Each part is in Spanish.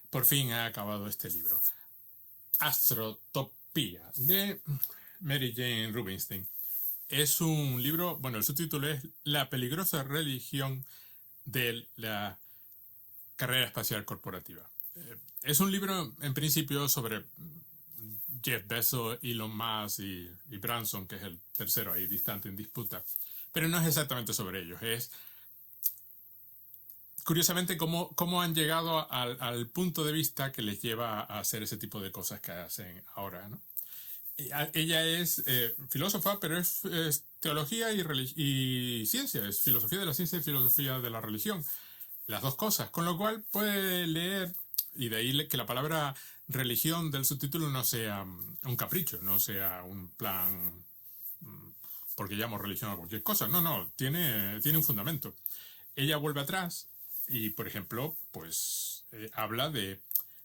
Por fin ha acabado este libro. Astrotopía, de Mary Jane Rubinstein. Es un libro, bueno, el subtítulo es La peligrosa religión de la carrera espacial corporativa. Es un libro, en principio, sobre Jeff Bezos, Elon Musk y Branson, que es el tercero ahí distante en disputa. Pero no es exactamente sobre ellos. Es, curiosamente, cómo han llegado al punto de vista que les lleva a hacer ese tipo de cosas que hacen ahora, ¿no? Ella es filósofa, pero es teología y ciencia. Es filosofía de la ciencia y filosofía de la religión. Las dos cosas. Con lo cual puede leer, y de ahí que la palabra religión del subtítulo no sea un capricho, no sea un plan porque llamo religión a cualquier cosa. No, no, tiene un fundamento. Ella vuelve atrás y, por ejemplo, pues habla de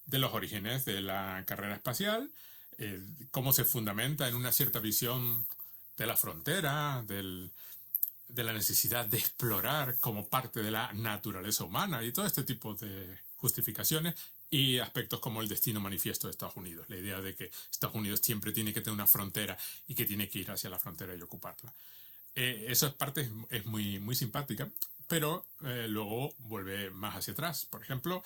los orígenes de la carrera espacial, cómo se fundamenta en una cierta visión de la frontera, de la necesidad de explorar como parte de la naturaleza humana y todo este tipo de justificaciones y aspectos como el destino manifiesto de Estados Unidos, la idea de que Estados Unidos siempre tiene que tener una frontera y que tiene que ir hacia la frontera y ocuparla. Esa parte es muy, muy simpática, pero luego vuelve más hacia atrás. Por ejemplo,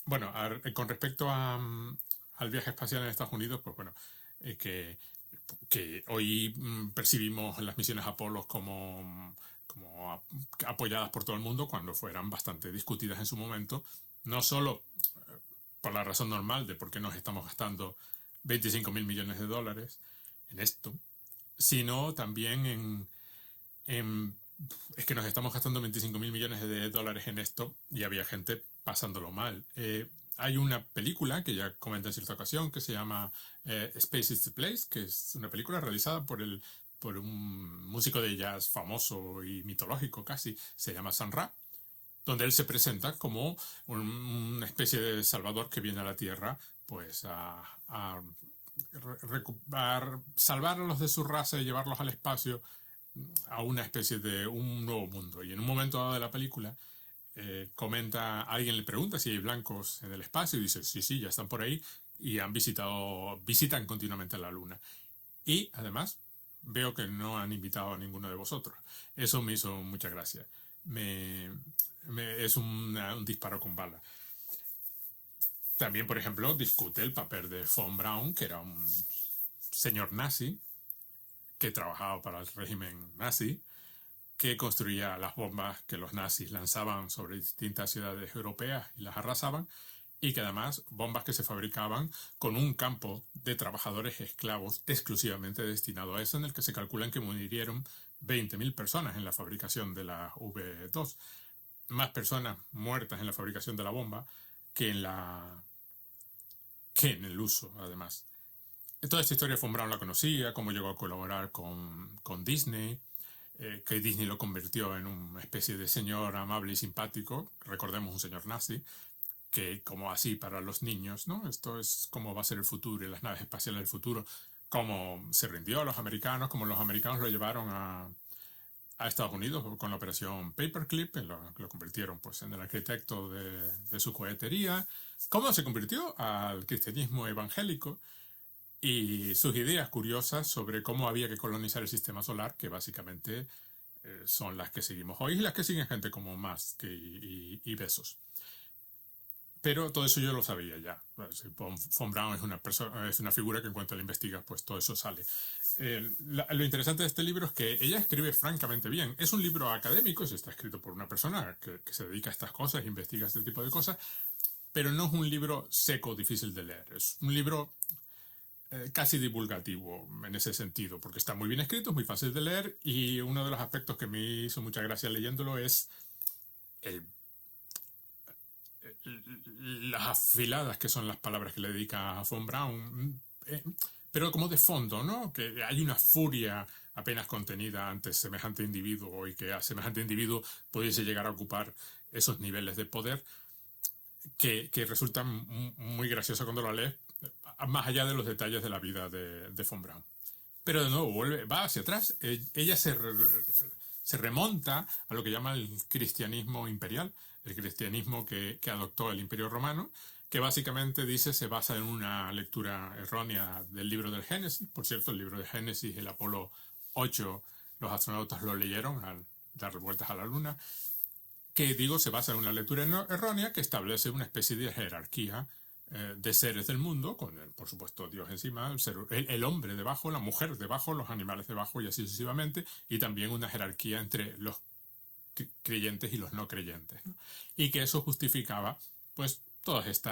bueno, con respecto al viaje espacial en Estados Unidos, pues bueno, que hoy percibimos las misiones Apolo como apoyadas por todo el mundo cuando fueran bastante discutidas en su momento, no solo por la razón normal de por qué nos estamos gastando 25.000 millones de dólares en esto, sino también es que nos estamos gastando 25.000 millones de dólares en esto y había gente pasándolo mal. Hay una película que ya comenté en cierta ocasión que se llama Space is the Place, que es una película realizada por un músico de jazz famoso y mitológico casi, se llama Sun Ra, donde él se presenta como una especie de salvador que viene a la Tierra pues a salvar a los de su raza y llevarlos al espacio a una especie de un nuevo mundo. Y en un momento dado de la película comenta, alguien le pregunta si hay blancos en el espacio y dice, sí, sí, ya están por ahí y visitan continuamente la Luna. Y además veo que no han invitado a ninguno de vosotros. Eso me hizo mucha gracia. Es un disparo con bala. También, por ejemplo, discute el papel de von Braun, que era un señor nazi que trabajaba para el régimen nazi, que construía las bombas que los nazis lanzaban sobre distintas ciudades europeas y las arrasaban, y que además bombas que se fabricaban con un campo de trabajadores esclavos exclusivamente destinado a eso, en el que se calculan que murieron 20.000 personas en la fabricación de la V2. Más personas muertas en la fabricación de la bomba que en el uso, además. Toda esta historia von Braun la conocía, cómo llegó a colaborar con Disney, que Disney lo convirtió en una especie de señor amable y simpático, recordemos un señor nazi, que como así para los niños, ¿no? Esto es cómo va a ser el futuro y las naves espaciales del futuro, cómo se rindió a los americanos, cómo los americanos lo llevaron a Estados Unidos con la operación Paperclip, lo convirtieron pues en el arquitecto de su cohetería, cómo se convirtió al cristianismo evangélico y sus ideas curiosas sobre cómo había que colonizar el sistema solar, que básicamente son las que seguimos hoy y las que siguen gente como Musk y Bezos. Pero todo eso yo lo sabía ya. Von Braun es una figura que en cuanto la investigas, pues todo eso sale. Lo interesante de este libro es que ella escribe francamente bien. Es un libro académico, está escrito por una persona que se dedica a estas cosas, investiga este tipo de cosas, pero no es un libro seco, difícil de leer. Es un libro casi divulgativo en ese sentido, porque está muy bien escrito, es muy fácil de leer, y uno de los aspectos que me hizo mucha gracia leyéndolo es las afiladas que son las palabras que le dedica a von Braun, pero como de fondo, ¿no? Que hay una furia apenas contenida ante semejante individuo y que a semejante individuo pudiese llegar a ocupar esos niveles de poder que resulta muy gracioso cuando lo lees, más allá de los detalles de la vida de von Braun. Pero de nuevo, va hacia atrás. Ella se remonta a lo que llama el cristianismo imperial, el cristianismo que adoptó el Imperio Romano, que básicamente dice se basa en una lectura errónea del libro del Génesis. Por cierto, el libro del Génesis, el Apolo 8, los astronautas lo leyeron al dar vueltas a la Luna, que digo se basa en una lectura errónea que establece una especie de jerarquía de seres del mundo, con por supuesto Dios encima, el hombre debajo, la mujer debajo, los animales debajo y así sucesivamente, y también una jerarquía entre los creyentes y los no creyentes, ¿no? Y que eso justificaba pues todo este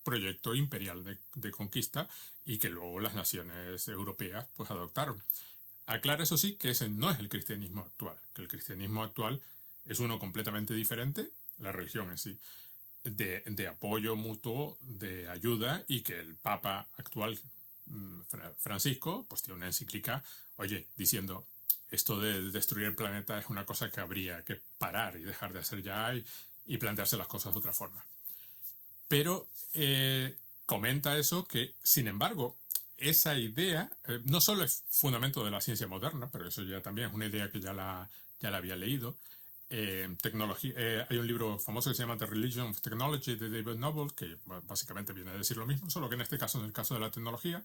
proyecto imperial de conquista y que luego las naciones europeas pues adoptaron. Aclara eso sí que ese no es el cristianismo actual, que el cristianismo actual es uno completamente diferente, la religión en sí, de apoyo mutuo, de ayuda, y que el Papa actual, Francisco, pues tiene una encíclica, oye, diciendo esto de destruir el planeta es una cosa que habría que parar y dejar de hacer ya y plantearse las cosas de otra forma. Pero comenta eso que, sin embargo, esa idea no solo es fundamento de la ciencia moderna, pero eso ya también es una idea que ya la había leído. Tecnología, hay un libro famoso que se llama The Religion of Technology de David Noble, que básicamente viene a decir lo mismo, solo que en este caso, en el caso de la tecnología,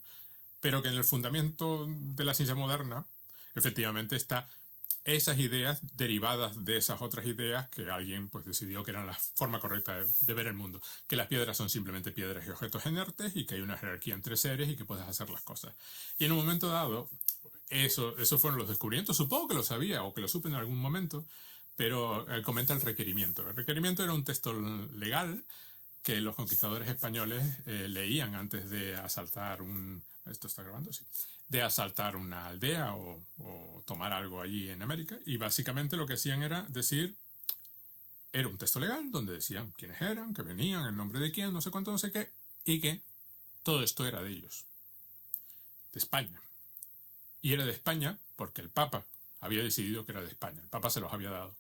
pero que en el fundamento de la ciencia moderna, efectivamente está esas ideas derivadas de esas otras ideas que alguien pues decidió que eran la forma correcta de ver el mundo, que las piedras son simplemente piedras y objetos inertes y que hay una jerarquía entre seres y que puedes hacer las cosas. Y en un momento dado, eso fueron los descubrimientos, supongo que lo sabía o que lo supe en algún momento, pero comenta el requerimiento. El requerimiento era un texto legal que los conquistadores españoles leían antes de asaltar ¿esto está grabando? Sí. De asaltar una aldea o tomar algo allí en América. Y básicamente lo que hacían era decir, era un texto legal donde decían quiénes eran, que venían, el nombre de quién, no sé cuánto, no sé qué, y que todo esto era de ellos, de España. Y era de España porque el Papa había decidido que era de España. El Papa se los había dado.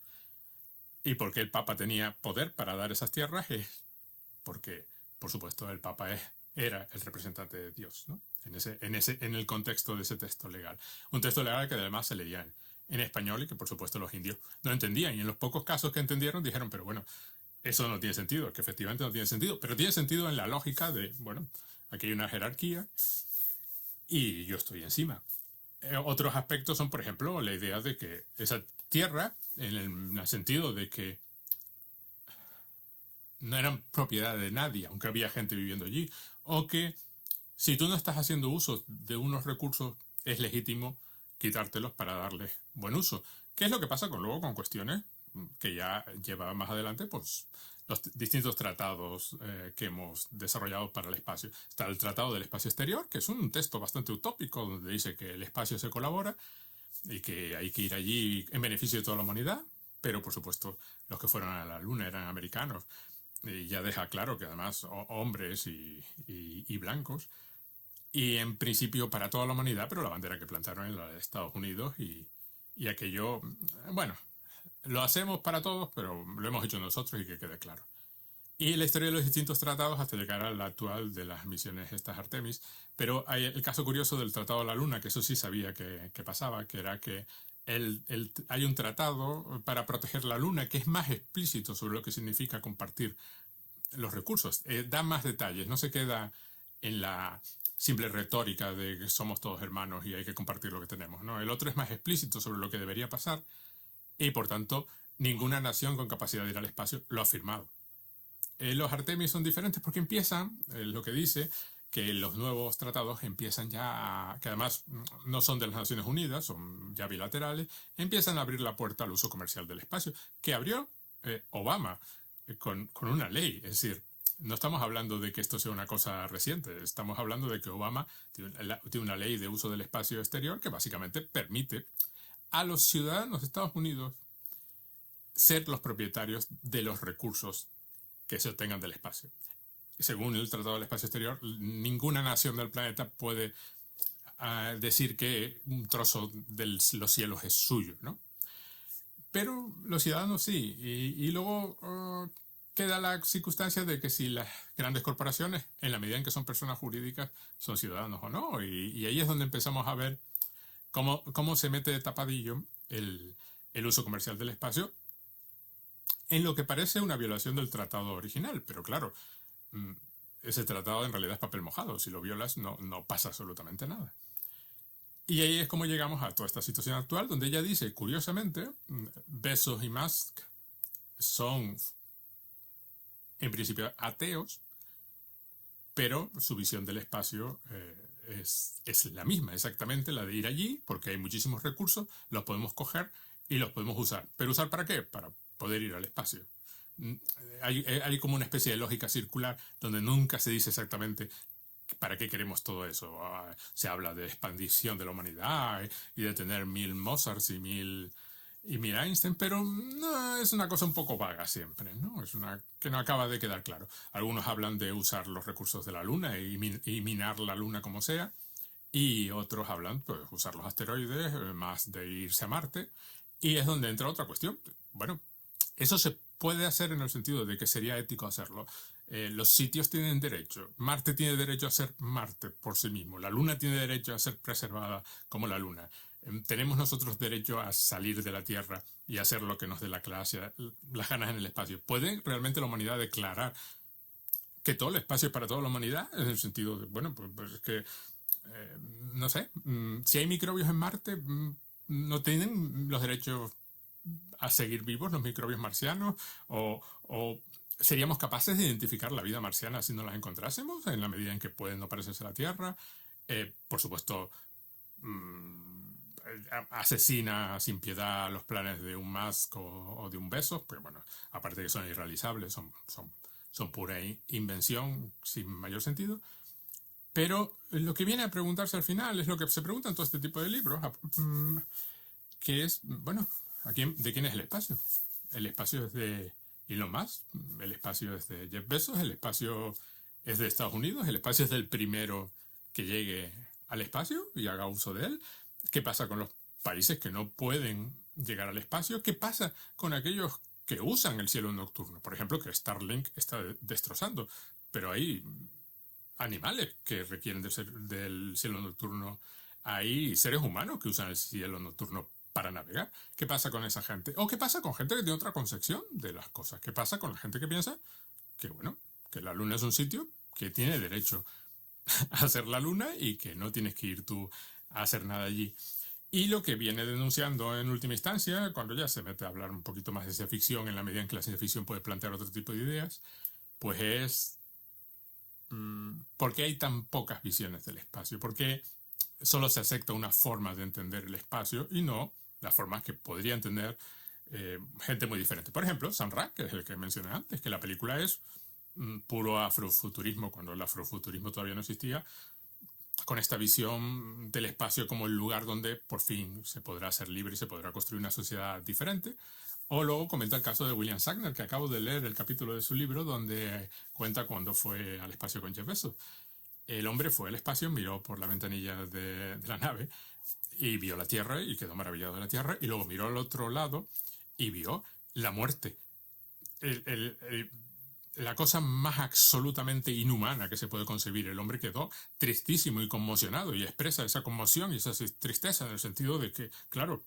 Y porque el Papa tenía poder para dar esas tierras es porque, por supuesto, el Papa era el representante de Dios, ¿no? En el contexto de ese texto legal. Un texto legal que además se leía en español y que, por supuesto, los indios no entendían. Y en los pocos casos que entendieron dijeron, pero bueno, eso no tiene sentido, que efectivamente no tiene sentido, pero tiene sentido en la lógica de, bueno, aquí hay una jerarquía y yo estoy encima. Otros aspectos son, por ejemplo, la idea de que esa tierra, en el sentido de que no eran propiedad de nadie, aunque había gente viviendo allí, o que si tú no estás haciendo uso de unos recursos, es legítimo quitártelos para darles buen uso. ¿Qué es lo que pasa luego con cuestiones que ya lleva más adelante, pues los distintos tratados que hemos desarrollado para el espacio? Está el Tratado del Espacio Exterior, que es un texto bastante utópico, donde dice que el espacio se colabora y que hay que ir allí en beneficio de toda la humanidad, pero por supuesto los que fueron a la Luna eran americanos. Y ya deja claro que además hombres y blancos, y en principio para toda la humanidad, pero la bandera que plantaron en los Estados Unidos y aquello, bueno, lo hacemos para todos, pero lo hemos hecho nosotros y que quede claro. Y la historia de los distintos tratados hasta llegar al actual de las misiones estas Artemis, pero hay el caso curioso del Tratado de la Luna, que eso sí sabía que pasaba, que era que hay un tratado para proteger la Luna que es más explícito sobre lo que significa compartir los recursos, da más detalles, no se queda en la simple retórica de que somos todos hermanos y hay que compartir lo que tenemos, ¿no? El otro es más explícito sobre lo que debería pasar y, por tanto, ninguna nación con capacidad de ir al espacio lo ha firmado. Los Artemis son diferentes porque empiezan, lo que dice, que los nuevos tratados empiezan ya, que además no son de las Naciones Unidas, son ya bilaterales, empiezan a abrir la puerta al uso comercial del espacio, que abrió Obama con una ley. Es decir, no estamos hablando de que esto sea una cosa reciente, estamos hablando de que Obama tiene una ley de uso del espacio exterior que básicamente permite a los ciudadanos de Estados Unidos ser los propietarios de los recursos que se obtengan del espacio. Según el Tratado del Espacio Exterior, ninguna nación del planeta puede decir que un trozo de los cielos es suyo, ¿no? Pero los ciudadanos sí. Y luego queda la circunstancia de que si las grandes corporaciones, en la medida en que son personas jurídicas, son ciudadanos o no. Y ahí es donde empezamos a ver cómo se mete de tapadillo el uso comercial del espacio en lo que parece una violación del tratado original. Pero claro, ese tratado en realidad es papel mojado. Si lo violas, no pasa absolutamente nada. Y ahí es como llegamos a toda esta situación actual, donde ella dice, curiosamente, Bezos y Musk son, en principio, ateos, pero su visión del espacio es la misma, exactamente la de ir allí, porque hay muchísimos recursos, los podemos coger y los podemos usar. ¿Pero usar para qué? Para poder ir al espacio. Hay como una especie de lógica circular donde nunca se dice exactamente para qué queremos todo eso. Se habla de expansión de la humanidad y de tener 1000 Mozarts y 1000 Einstein, pero no, es una cosa un poco vaga siempre, ¿no? Es una que no acaba de quedar claro. Algunos hablan de usar los recursos de la Luna y minar la Luna como sea, y otros hablan de pues, usar los asteroides, más de irse a Marte, y es donde entra otra cuestión. Bueno, eso se puede hacer en el sentido de que sería ético hacerlo. Los sitios tienen derecho. Marte tiene derecho a ser Marte por sí mismo. La Luna tiene derecho a ser preservada como la Luna. Tenemos nosotros derecho a salir de la Tierra y hacer lo que nos dé la clase, las ganas en el espacio. ¿Puede realmente la humanidad declarar que todo el espacio es para toda la humanidad? En el sentido de, bueno, pues es que, no sé, si hay microbios en Marte, no tienen los derechos a seguir vivos los microbios marcianos, o seríamos capaces de identificar la vida marciana si no las encontrásemos en la medida en que pueden no parecerse a la Tierra. Por supuesto, asesina sin piedad los planes de un Musk o de un Bezos, pues bueno, aparte de que son irrealizables, son pura invención sin mayor sentido. Pero lo que viene a preguntarse al final es lo que se pregunta en todo este tipo de libros, que es, bueno, ¿de quién es el espacio? El espacio es de Elon Musk, el espacio es de Jeff Bezos, el espacio es de Estados Unidos, el espacio es del primero que llegue al espacio y haga uso de él. ¿Qué pasa con los países que no pueden llegar al espacio? ¿Qué pasa con aquellos que usan el cielo nocturno? Por ejemplo, que Starlink está destrozando, pero hay animales que requieren del cielo nocturno. Hay seres humanos que usan el cielo nocturno para navegar. ¿Qué pasa con esa gente? ¿O qué pasa con gente que tiene otra concepción de las cosas? ¿Qué pasa con la gente que piensa que, bueno, que la Luna es un sitio que tiene derecho a ser la Luna y que no tienes que ir tú a hacer nada allí? Y lo que viene denunciando en última instancia, cuando ya se mete a hablar un poquito más de ciencia ficción, en la medida en que la ciencia ficción puede plantear otro tipo de ideas, pues es ¿por qué hay tan pocas visiones del espacio? ¿Por qué solo se acepta una forma de entender el espacio y no las formas que podría entender gente muy diferente? Por ejemplo, Sam Raimi, que es el que mencioné antes, que la película es puro afrofuturismo, cuando el afrofuturismo todavía no existía, con esta visión del espacio como el lugar donde por fin se podrá ser libre y se podrá construir una sociedad diferente. O luego comenta el caso de William Shatner, que acabo de leer el capítulo de su libro donde cuenta cuando fue al espacio con Jeff Bezos. El hombre fue al espacio, miró por la ventanilla de la nave y vio la Tierra y quedó maravillado de la Tierra, y luego miró al otro lado y vio la muerte. La cosa más absolutamente inhumana que se puede concebir. El hombre quedó tristísimo y conmocionado y expresa esa conmoción y esa tristeza en el sentido de que, claro,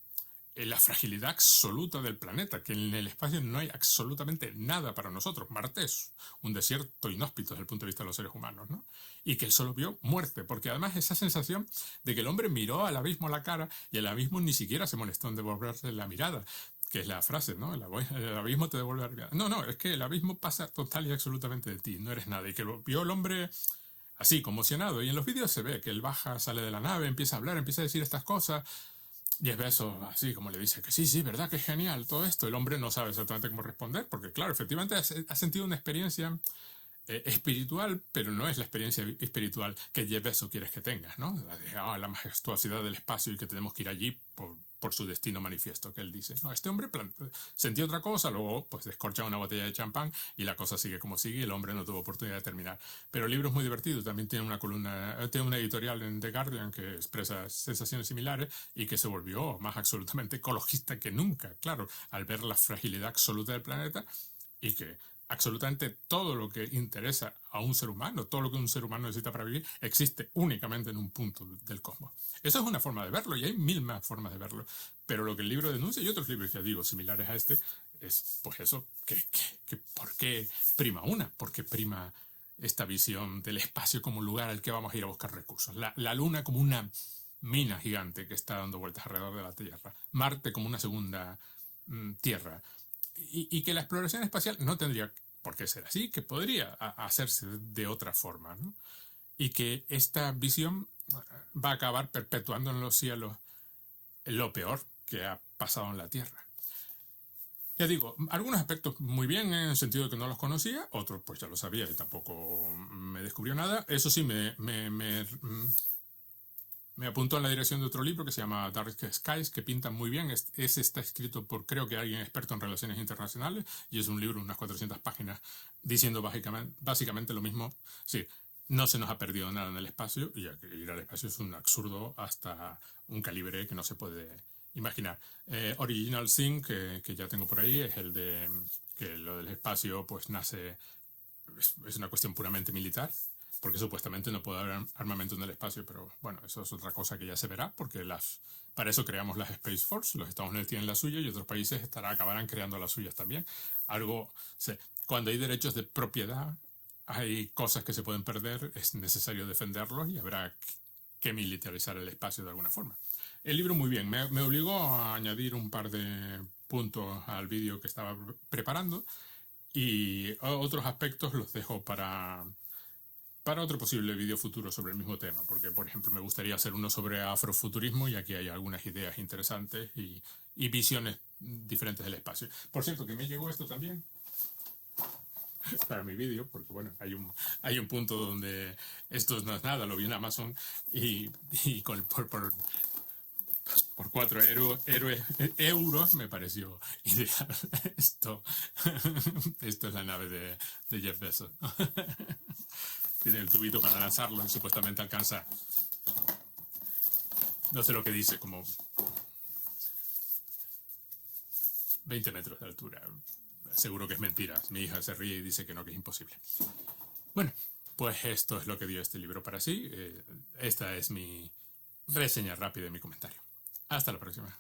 la fragilidad absoluta del planeta, que en el espacio no hay absolutamente nada para nosotros. Marte es un desierto inhóspito desde el punto de vista de los seres humanos, ¿no? Y que él solo vio muerte, porque además esa sensación de que el hombre miró al abismo a la cara y el abismo ni siquiera se molestó en devolverle la mirada, que es la frase, ¿no? El abismo te devuelve la mirada. No, es que el abismo pasa total y absolutamente de ti, no eres nada. Y que lo vio el hombre así, conmocionado. Y en los vídeos se ve que él baja, sale de la nave, empieza a hablar, empieza a decir estas cosas. Y es Bezos, así como le dice que sí, verdad que es genial todo esto. El hombre no sabe exactamente cómo responder, porque claro, efectivamente ha sentido una experiencia espiritual, pero no es la experiencia espiritual que Jeff Bezos quieres que tengas, ¿no? La majestuosidad del espacio y que tenemos que ir allí por su destino manifiesto, que él dice. No, este hombre sentía otra cosa, luego pues descorcha una botella de champán y la cosa sigue como sigue, y el hombre no tuvo oportunidad de terminar. Pero el libro es muy divertido, también tiene una columna, tiene una editorial en The Guardian que expresa sensaciones similares y que se volvió más absolutamente ecologista que nunca, claro, al ver la fragilidad absoluta del planeta y que absolutamente todo lo que interesa a un ser humano, todo lo que un ser humano necesita para vivir, existe únicamente en un punto del cosmos. Esa es una forma de verlo, y hay mil más formas de verlo. Pero lo que el libro denuncia, y otros libros que digo similares a este, es pues eso, que ¿por qué prima una? ¿Por qué prima esta visión del espacio como un lugar al que vamos a ir a buscar recursos. La Luna como una mina gigante que está dando vueltas alrededor de la Tierra. Marte como una segunda Tierra. Y que la exploración espacial no tendría por qué ser así, que podría hacerse de otra forma, ¿no? Y que esta visión va a acabar perpetuando en los cielos lo peor que ha pasado en la Tierra. Ya digo, algunos aspectos muy bien en el sentido de que no los conocía, otros pues ya lo sabía y tampoco me descubrió nada. Eso sí, me apuntó en la dirección de otro libro que se llama Dark Skies, que pinta muy bien. Está escrito por, creo que alguien experto en relaciones internacionales, y es un libro de unas 400 páginas diciendo básicamente lo mismo. Sí, no se nos ha perdido nada en el espacio, y ir al espacio es un absurdo hasta un calibre que no se puede imaginar. Original Sin, que ya tengo por ahí, es el de que lo del espacio pues nace, es una cuestión puramente militar, porque supuestamente no puede haber armamento en el espacio, pero bueno, eso es otra cosa que ya se verá, porque para eso creamos las Space Force. Los Estados Unidos tienen la suya y otros países acabarán creando las suyas también. Cuando hay derechos de propiedad, hay cosas que se pueden perder, es necesario defenderlos y habrá que militarizar el espacio de alguna forma. El libro muy bien, me obligó a añadir un par de puntos al vídeo que estaba preparando, y otros aspectos los dejo para otro posible vídeo futuro sobre el mismo tema, porque por ejemplo me gustaría hacer uno sobre afrofuturismo, y aquí hay algunas ideas interesantes y visiones diferentes del espacio. Por cierto, que me llegó esto también para mi vídeo, porque bueno, hay un punto donde esto no es nada, lo vi en Amazon y por 4 euros me pareció ideal. Esto es la nave de Jeff Bezos. Tiene el tubito para lanzarlo y supuestamente alcanza, no sé lo que dice, como 20 metros de altura. Seguro que es mentira. Mi hija se ríe y dice que no, que es imposible. Bueno, pues esto es lo que dio este libro para sí. Esta es mi reseña rápida y mi comentario. Hasta la próxima.